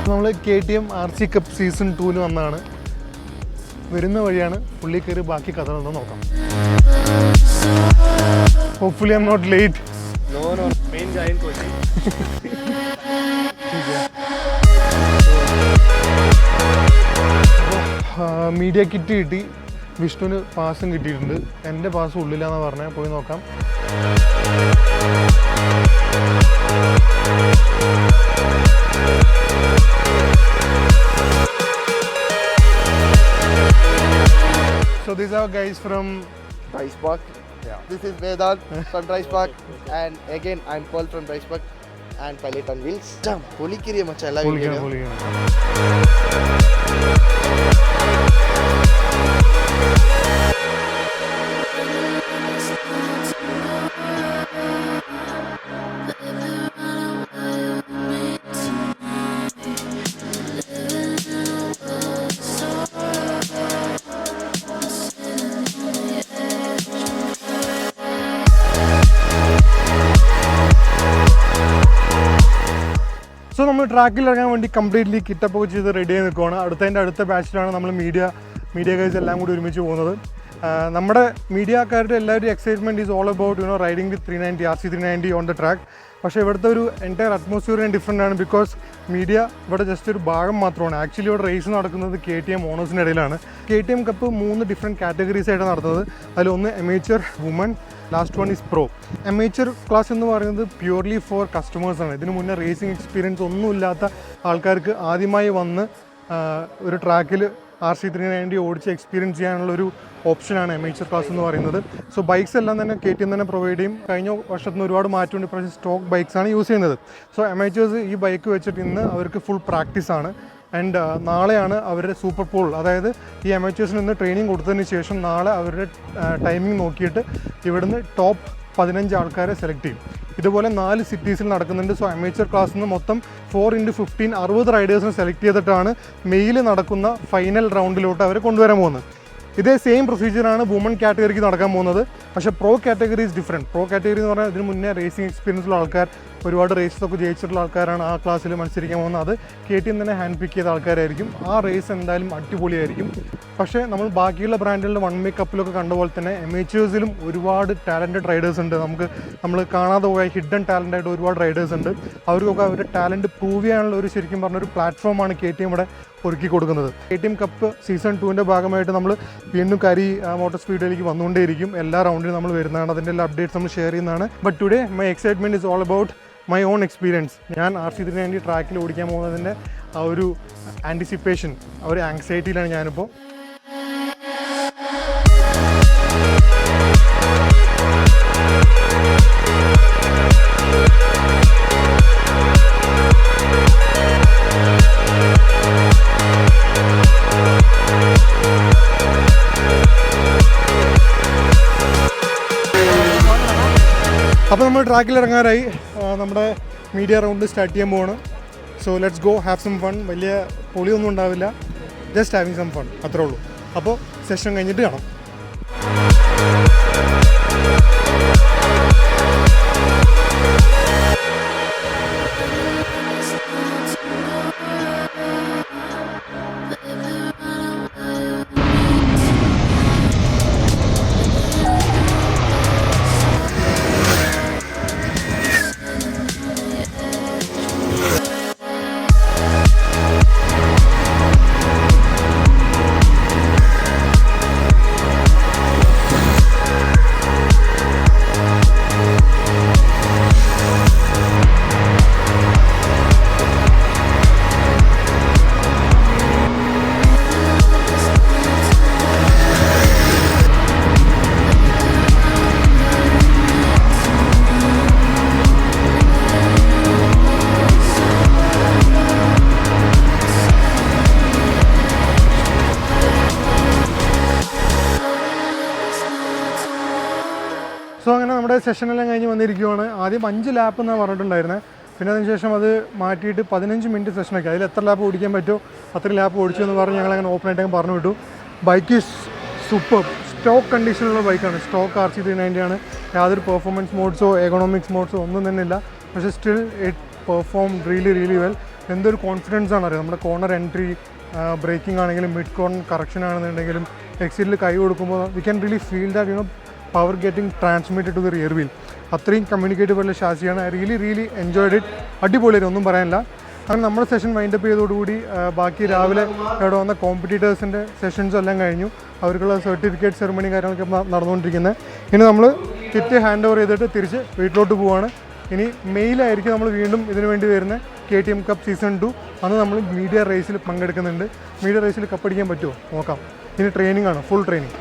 നമ്മൾ KTM RC cup season 2 വന്നാണ്. വരുന്ന വഴിയാണ് പുള്ളി കയറി ബാക്കി കഥകളൊന്ന് നോക്കാം. Hopefully I'm not late. No, main guy in Kochi. Media kit കിട്ടി, വിഷ്ണുവിന് പാസും കിട്ടിയിട്ടുണ്ട്. എൻ്റെ പാസ് ഉള്ളിലാന്ന് പറഞ്ഞാൽ പോയി നോക്കാം. So these are guys from Rice Park. Yeah. This is Vedant from Rice Park, and again I'm Paul from Rice Park and Pilot on Wheels. Jam, Polikiriya macha ella video. So നമ്മൾ ട്രാക്കിൽ ഇറങ്ങാൻ വേണ്ടി completely കിറ്റപ്പ് ചെയ്ത് ready ആയി നിൽക്കുകയാണ്. അടുത്ത ബാച്ചിലാണ് നമ്മൾ media guys എല്ലാം കൂടി ഒരുമിച്ച് പോകുന്നത്. നമ്മുടെ മീഡിയക്കാരുടെ എല്ലാവരും excitement is all about riding with 390 RC 390 on the track. പക്ഷേ ഇവിടുത്തെ ഒരു എൻറ്റയർ അറ്റ്മോസ്ഫിയർ ഡിഫറെൻ്റ് ആണ്. ബിക്കോസ് മീഡിയ ഇവിടെ ജസ്റ്റ് ഒരു ഭാഗം മാത്രമാണ്. ആക്ച്വലി ഇവിടെ റേസ് നടക്കുന്നത് KTM ഓണേഴ്സിൻ്റെ ഇടയിലാണ്. KTM കപ്പ് 3 ഡിഫറെൻറ്റ് കാറ്റഗറീസ് ആയിട്ടാണ് നടത്തുന്നത്. അതിലൊന്ന് amateur, woman, last one is pro. Amateur class എന്ന് പറയുന്നത് പ്യൂർലി ഫോർ കസ്റ്റമേഴ്സാണ്. ഇതിനു മുന്നേ റേസിംഗ് എക്സ്പീരിയൻസ് ഒന്നുമില്ലാത്ത ആൾക്കാർക്ക് ആദ്യമായി വന്ന് ഒരു ട്രാക്കിൽ RC 390 ഓടിച്ച് എക്സ്പീരിയൻസ് ചെയ്യാനുള്ളൊരു ഓപ്ഷനാണ് എമേച്ചർ ക്ലാസ് എന്ന് പറയുന്നത്. സോ ബൈക്സ് എല്ലാം തന്നെ KTM തന്നെ പ്രൊവൈഡ് ചെയ്യും. കഴിഞ്ഞ വർഷത്തിന് ഒരുപാട് മാറ്റമുണ്ട്. ഇപ്രാവശ്യം സ്റ്റോക്ക് ബൈക്സാണ് യൂസ് ചെയ്യുന്നത്. സോ എമേച്ചേഴ്സ് ഈ ബൈക്ക് വെച്ചിട്ട് ഇന്ന് അവർക്ക് ഫുൾ പ്രാക്ടീസാണ്. ആൻഡ് നാളെയാണ് അവരുടെ സൂപ്പർ പോൾ, അതായത് ഈ എമേച്ചേഴ്സിന് ഇന്ന് ട്രെയിനിങ് കൊടുത്തതിന് ശേഷം നാളെ അവരുടെ ടൈമിംഗ് നോക്കിയിട്ട് ഇവിടുന്ന് ടോപ്പ് 15 ആൾക്കാരെ സെലക്ട് ചെയ്യും. ഇതുപോലെ 4 സിറ്റീസിൽ നടക്കുന്നുണ്ട്. സോ അമേച്ചർ ക്ലാസ്സിൽ നിന്ന് മൊത്തം 4x15 60 റൈഡേഴ്സിനെ സെലക്ട് ചെയ്തിട്ടാണ് മെയിൽ നടക്കുന്ന ഫൈനൽ റൗണ്ടിലോട്ട് അവരെ കൊണ്ടുവരാൻ പോകുന്നത്. ഇതേ സെയിം പ്രൊസീജിയറാണ് വുമൺ കാറ്റഗറിക്ക് നടക്കാൻ പോകുന്നത്. പക്ഷേ pro category is different. Pro category എന്ന് പറഞ്ഞാൽ ഇതിന് മുന്നേ റേസിംഗ് എക്സ്പീരിയൻസുള്ള ആൾക്കാർ, ഒരുപാട് റേസൊക്കെ ജയിച്ചിട്ടുള്ള ആൾക്കാരാണ് ആ ക്ലാസ്സിൽ മത്സരിക്കാൻ പോകുന്നത്. അത് KTM തന്നെ ഹാൻഡ് പിക്ക് ചെയ്ത ആൾക്കാരായിരിക്കും. ആ റേസ് എന്തായാലും അടിപൊളിയായിരിക്കും. പക്ഷേ നമ്മൾ ബാക്കിയുള്ള ബ്രാൻഡുകളുടെ 1 മേ കപ്പിലൊക്കെ കണ്ട പോലെ തന്നെ എമേച്ചേഴ്സിലും ഒരുപാട് ടാലൻറ്റഡ് റൈഡേഴ്സ് ഉണ്ട്. നമ്മൾ കാണാതെ പോയ ഹിഡൻ ടാലൻ്റായിട്ട് ഒരുപാട് റൈഡേഴ്സ് ഉണ്ട്. അവർക്കൊക്കെ അവരുടെ ടാലൻറ്റ് പ്രൂവ് ചെയ്യാനുള്ള ഒരു ശരിക്കും പറഞ്ഞൊരു പ്ലാറ്റ്ഫോമാണ് KTM ഇവിടെ ഒരുക്കി കൊടുക്കുന്നത്. KTM കപ്പ് സീസൺ 2ൻ്റെ ഭാഗമായിട്ട് നമ്മൾ വീണ്ടും മോട്ടോർ സ്പീഡിലേക്ക് വന്നുകൊണ്ടേയിരിക്കും. എല്ലാ റൗണ്ടിലും നമ്മൾ വരുന്നതാണ്. അതിൻ്റെ എല്ലാ അപ്ഡേറ്റ്സ് നമ്മൾ ഷെയർ ചെയ്യുന്നതാണ്. But today my excitement is all about my own experience. ഞാൻ RC 390 ട്രാക്കിൽ ഓടിക്കാൻ പോകുന്നതിൻ്റെ ആ ഒരു ആൻറ്റിസിപ്പേഷൻ, ആ ഒരു ആങ്സൈറ്റിയിലാണ് ഞാനിപ്പോൾ. അപ്പോൾ നമ്മൾ ട്രാക്കിൽ ഇറങ്ങാറായി. നമ്മുടെ മീഡിയ റൗണ്ട് സ്റ്റാർട്ട് ചെയ്യാൻ പോവാണ്. So let's go, have some fun. വലിയ പൊളിയൊന്നും ഉണ്ടാവില്ല, ജസ്റ്റ് ഹാവിങ് സം ഫൺ, അത്രേ ഉള്ളൂ. അപ്പോൾ സെഷൻ കഴിഞ്ഞിട്ട് കാണാം. സോ അങ്ങനെ നമ്മുടെ സെഷനെല്ലാം കഴിഞ്ഞ് വന്നിരിക്കുകയാണ്. ആദ്യം 5 ലാപ്പ് എന്നാണ് പറഞ്ഞിട്ടുണ്ടായിരുന്നത്. പിന്നെ അതിനുശേഷം അത് മാറ്റിയിട്ട് 15 മിനിറ്റ് സെഷനൊക്കെ, അതിൽ എത്ര ലാപ്പ് ഓടിക്കാൻ പറ്റുമോ അത്ര ലാപ്പ് ഓടിച്ചു എന്ന് പറഞ്ഞ് ഞങ്ങളങ്ങനെ ഓപ്പണായിട്ട് പറഞ്ഞു വിട്ടു. Bike is super. സ്റ്റോക്ക് കണ്ടീഷനുള്ള ബൈക്കാണ്. സ്റ്റോക്ക് RC 390 ആണ്. യാതൊരു പെർഫോമൻസ് മോഡ്സോ എക്കണോമിക്സ് മോഡ്സോ ഒന്നും തന്നെ ഇല്ല. പക്ഷേ still it perform really well. എന്തൊരു കോൺഫിഡൻസ് ആണ് അറിയാം. നമ്മുടെ കോർണർ എൻട്രി, ബ്രേക്കിംഗ് ആണെങ്കിലും മിഡ് കോർണർ കറക്ഷൻ ആണെന്നുണ്ടെങ്കിലും എക്സിറ്റിൽ കൈ കൊടുക്കുമ്പോൾ we can really feel that power getting transmitted to the rear wheel. അത്രയും കമ്മ്യൂണിക്കേറ്റീവ് ഉള്ള ഷാസിയാണ്. I really enjoyed it. അടിപൊളിയായിരുന്നു, ഒന്നും പറയാനില്ല. അങ്ങനെ നമ്മുടെ സെഷൻ വൈൻഡപ്പ് ചെയ്തതോടുകൂടി ബാക്കി രാവിലെ ഇവിടെ വന്ന കോമ്പറ്റീറ്റേഴ്സിൻ്റെ സെഷൻസ് എല്ലാം കഴിഞ്ഞു. അവർക്കുള്ള സർട്ടിഫിക്കറ്റ് സെറമണി കാര്യങ്ങളൊക്കെ നടന്നുകൊണ്ടിരിക്കുന്നത്. ഇനി നമ്മൾ കിറ്റ് ഹാൻഡ് ഓവർ ചെയ്തിട്ട് തിരിച്ച് വീട്ടിലോട്ട് പോവുകയാണ്. ഇനി മെയിലായിരിക്കും നമ്മൾ വീണ്ടും ഇതിനു വേണ്ടി വരുന്ന KTM കപ്പ് സീസൺ 2. അന്ന് നമ്മൾ മീഡിയ റേസിൽ പങ്കെടുക്കുന്നുണ്ട്. മീഡിയ റേസിൽ കപ്പടിക്കാൻ പറ്റുമോ നോക്കാം. ഇനി ട്രെയിനിങ് ആണ്, ഫുൾ ട്രെയിനിങ്.